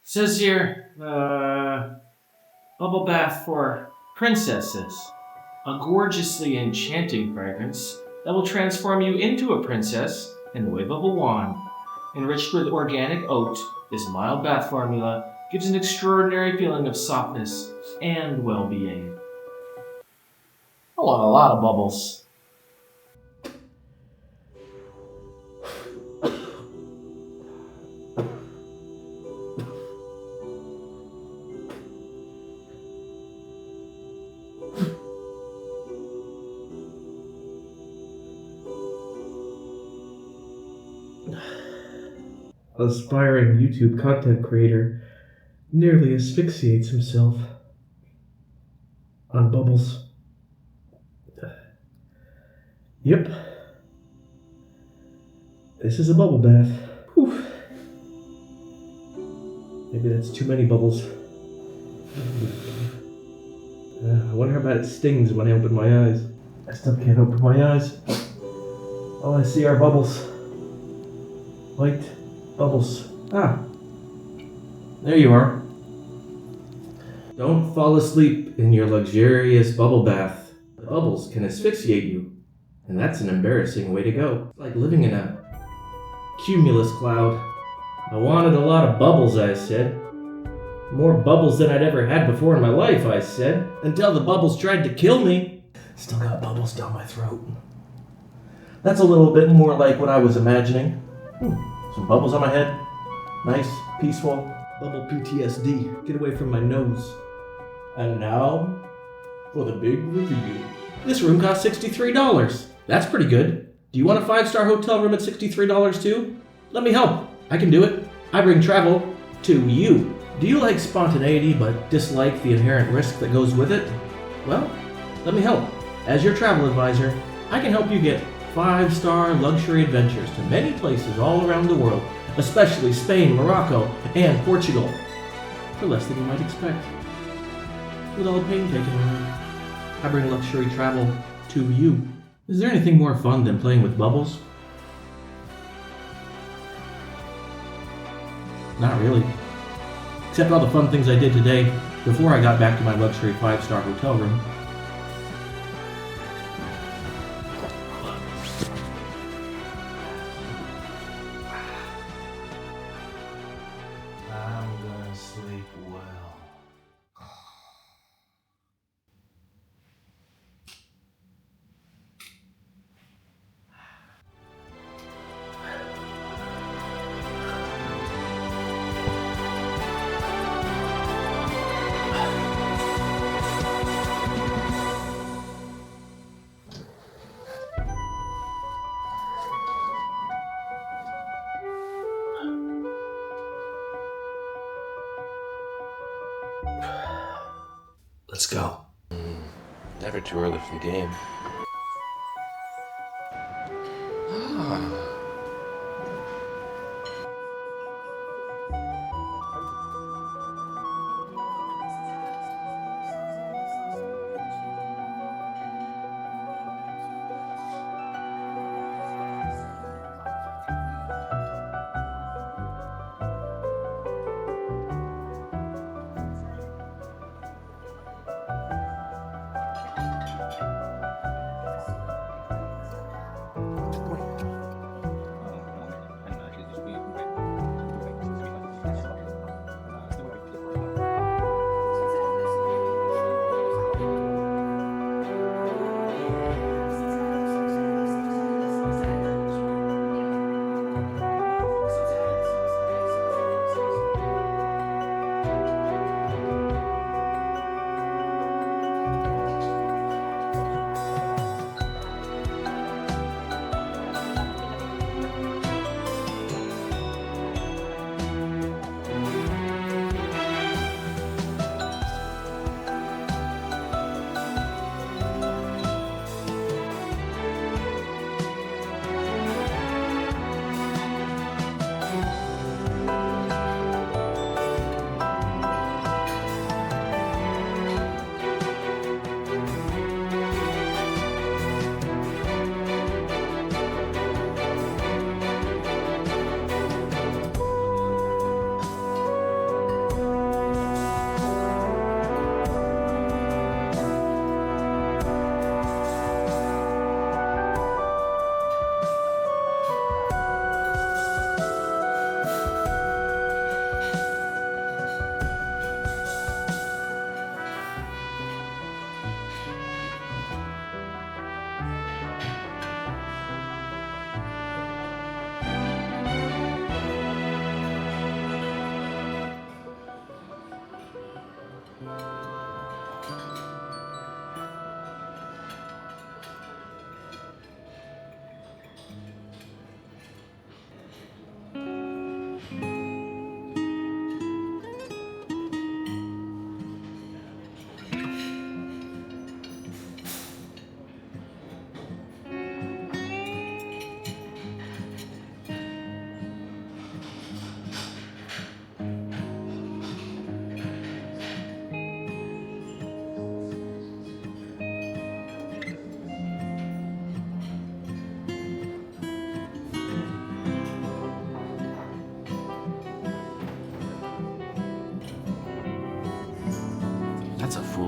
Says here, bubble bath for princesses. A gorgeously enchanting fragrance that will transform you into a princess in the wave of a wand. Enriched with organic oat, this mild bath formula gives an extraordinary feeling of softness and well-being. I want a lot of bubbles. Aspiring YouTube content creator nearly asphyxiates himself on bubbles. Yep. This is a bubble bath. Whew. Maybe that's too many bubbles. I wonder how bad it stings when I open my eyes. I still can't open my eyes. All I see are bubbles. White bubbles. Ah. There you are. Don't fall asleep in your luxurious bubble bath. The bubbles can asphyxiate you, and that's an embarrassing way to go. It's like living in a cumulus cloud. I wanted a lot of bubbles, I said. More bubbles than I'd ever had before in my life, I said. Until the bubbles tried to kill me. Still got bubbles down my throat. That's a little bit more like what I was imagining. Some bubbles on my head. Nice, peaceful. Bubble PTSD. Get away from my nose. And now, for the big reveal. This room costs $63. That's pretty good. Do you want a 5-star hotel room at $63 too? Let me help. I can do it. I bring travel to you. Do you like spontaneity but dislike the inherent risk that goes with it? Well, let me help. As your travel advisor, I can help you get 5-star luxury adventures to many places all around the world, especially Spain, Morocco, and Portugal, for less than you might expect. With all the pain taken away, I bring luxury travel to you. Is there anything more fun than playing with bubbles? Not really. Except all the fun things I did today before I got back to my luxury 5-star hotel room. I'm gonna sleep well. Let's go. Never too early for the game.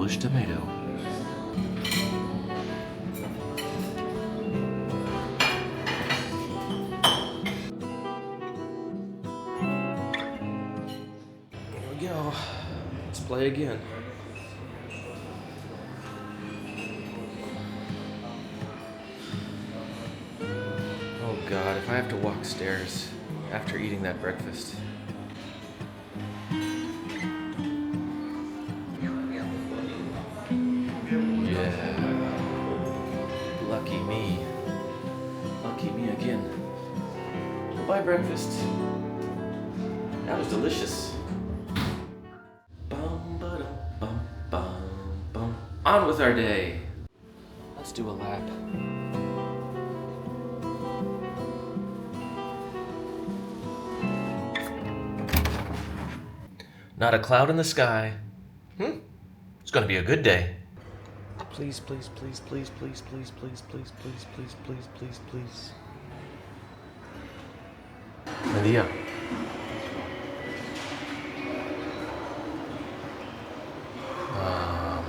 Polish tomato. Here we go. Let's play again. Oh God, if I have to walk stairs after eating that breakfast. Yeah. Lucky me. Lucky me again. Bye breakfast. That was delicious. Bum, ba-dum, bum, bum, bum. On with our day. Let's do a lap. Not a cloud in the sky. It's gonna be a good day. Please, please, please, please, please, please, please, please, please, please, please, please, please. Buen día.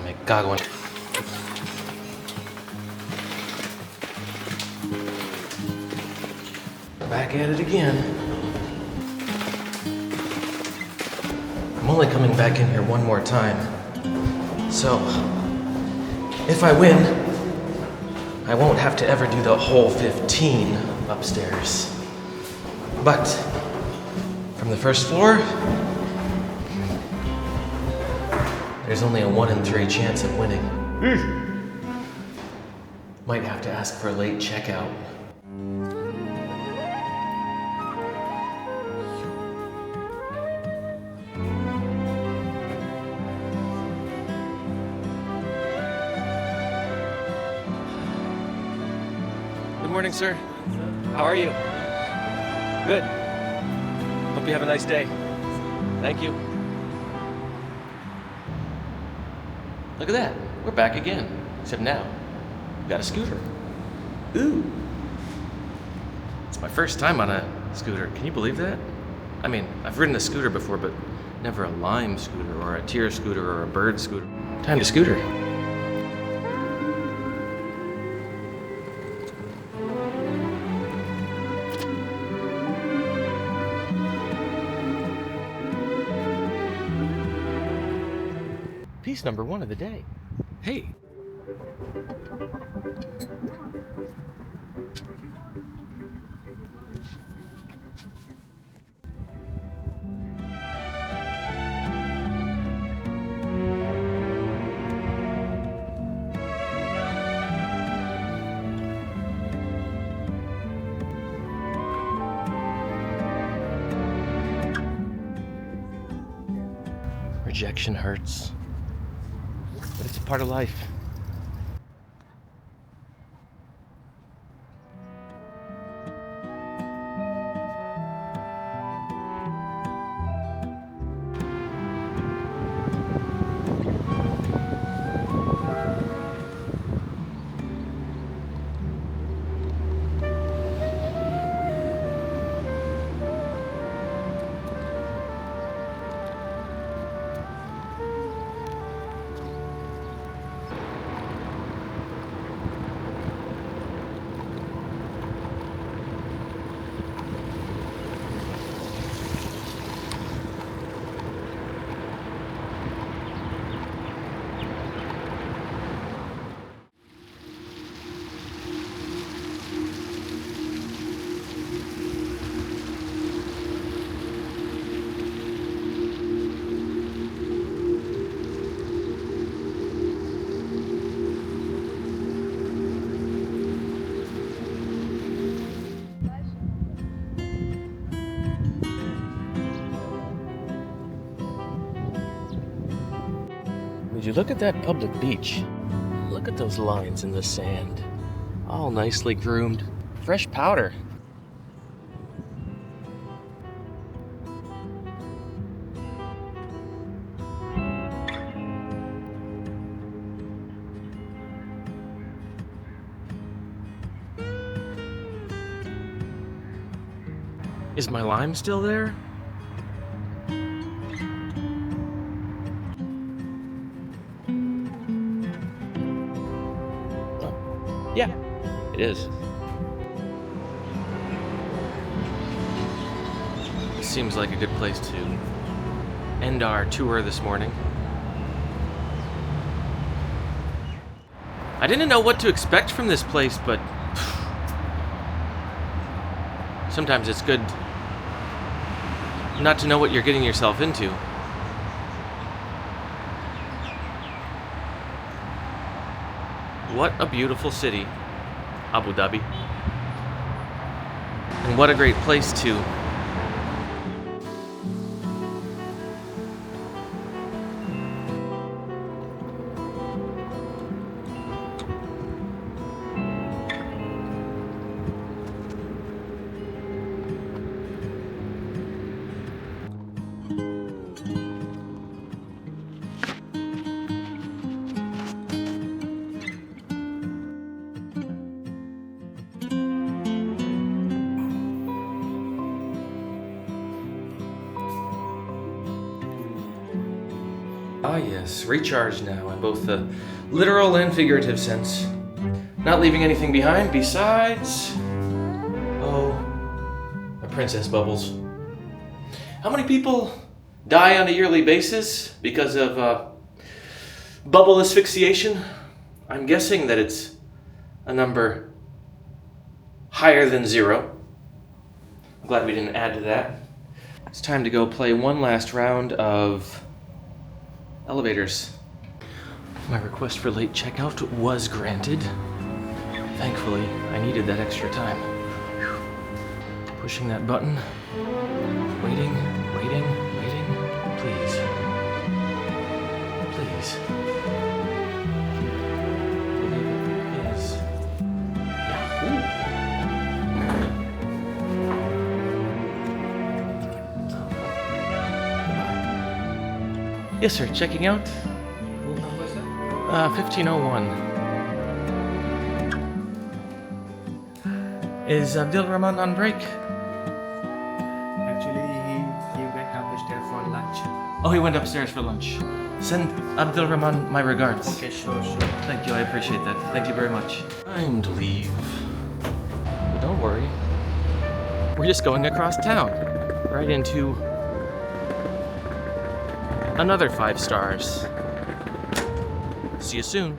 Me cago en... Back at it again. I'm only coming back in here one more time. So, if I win, I won't have to ever do the whole 15 upstairs. But, from the first floor, there's only a 1 in 3 chance of winning. Might have to ask for a late checkout. Good morning, sir. How are you? Good. Hope you have a nice day. Thank you. Look at that. We're back again. Except now, we've got a scooter. Ooh. It's my first time on a scooter. Can you believe that? I mean, I've ridden a scooter before, but never a lime scooter or a tear scooter or a bird scooter. Time to scooter. Piece number 1 of the day. Hey. Rejection hurts. But it's a part of life. Would you look at that public beach? Look at those lines in the sand. All nicely groomed. Fresh powder. Is my lime still there? Yeah, it is. Seems like a good place to end our tour this morning. I didn't know what to expect from this place, but sometimes it's good not to know what you're getting yourself into. What a beautiful city, Abu Dhabi. And what a great place to yes, recharge now in both the literal and figurative sense. Not leaving anything behind besides... oh, my princess bubbles. How many people die on a yearly basis because of bubble asphyxiation? I'm guessing that it's a number higher than 0. I'm glad we didn't add to that. It's time to go play one last round of elevators. My request for late checkout was granted. Thankfully, I needed that extra time. Pushing that button. Waiting. Please. Please. I believe it is Yahoo! Yes, sir. Checking out. 1501. Is Abdul Rahman on break? Actually, he went upstairs for lunch. Oh, he went upstairs for lunch. Send Abdul Rahman my regards. Okay, sure. Thank you. I appreciate that. Thank you very much. Time to leave. But don't worry. We're just going across town. Right into another 5 stars. See you soon.